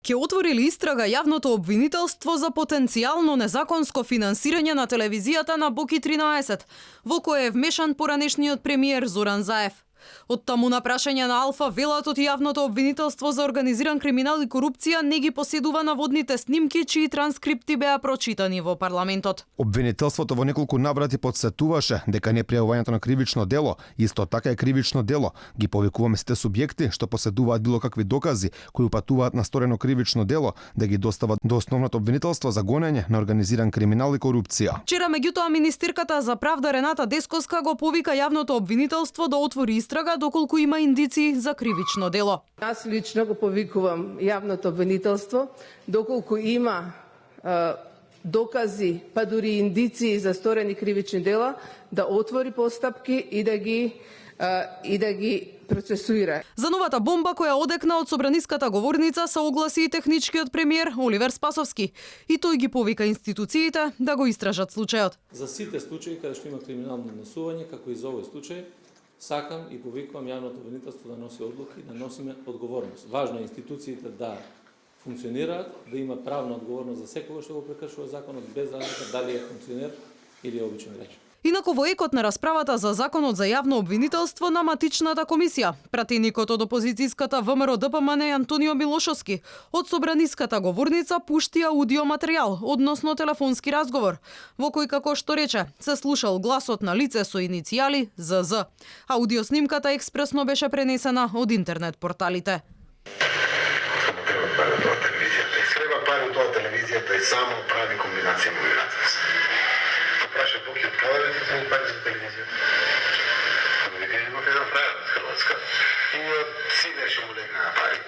Ке отвори ли истрага јавното обвинителство за потенцијално незаконско финансирање на телевизијата на Боки 13, во кое е вмешан поранешниот премиер Зоран Заев. Од таму на прашање на Алфа велат од јавното обвинителство за организиран криминал и корупција не ги поседува наводните снимки чии транскрипти беа прочитани во парламентот. Обвинителството во неколку наврати потсетуваше дека непријавувањето на кривично дело исто така е кривично дело. Ги повикуваме сите субјекти што поседуваат било какви докази кои упатуваат на сторено кривично дело да ги достават до основното обвинителство за гонење на организиран криминал и корупција. Вчера меѓутоа министерката за правда Рената Десковска го повика јавното обвинителство да отвори истрага доколку има индиции за кривично дело. Аз лично го повикувам јавното обвинителство доколку има докази, па дури индиции за сторени кривични дела, да отвори постапки и да ги процесуира. За новата бомба која одекна од собраниската говорница се огласи и техничкиот премиер Оливер Спасовски. И тој ги повика институциите да го истражат случајот. За сите случаи каде што има криминално однесување, како и за овој случај, сакам и повикувам јавното обвинителство да носи одлуки, да носиме одговорност. Важно е институциите да функционираат, да има правна одговорност за секого што го прекршува законот, без разлика дали е функционер или е обичен граѓанин. Инаку во екот на расправата за законот за јавно обвинителство на матичната комисија, пратеникот од опозицијската ВМРО ДПМН Антонио Милошовски од собраниската говорница пушти аудио материјал, односно телефонски разговор, во кој, како што рече, се слушал гласот на лице со иницијали ЗЗ. Аудиоснимката експресно беше пренесена од интернет порталите. Треба пари од тоа телевизијата и само прави комбинација. Праша Боки, од каде ви се пари за телевизијата? Вие имате еден правилник Хрватска и од сине ще му легне на пари.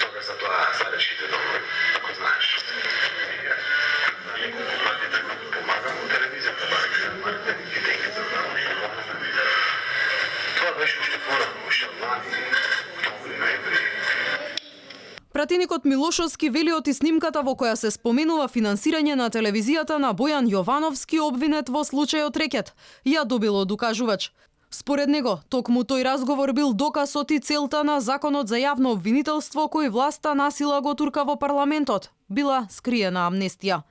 Тога за тоа са решите добро, ако знаеш. Помагам од телевизијата, парите ни денги за тоа беше уште порано, уште лани, октомври, ноември. Пратеникот Милошовски вели од снимката во која се споменува финансирање на телевизијата на Бојан Јовановски обвинет во случајот Рекет, ја добил од укажувач. Според него, токму тој разговор бил доказ од и целта на законот за јавно обвинителство кој власта насила го турка во парламентот. Била скриена амнестија.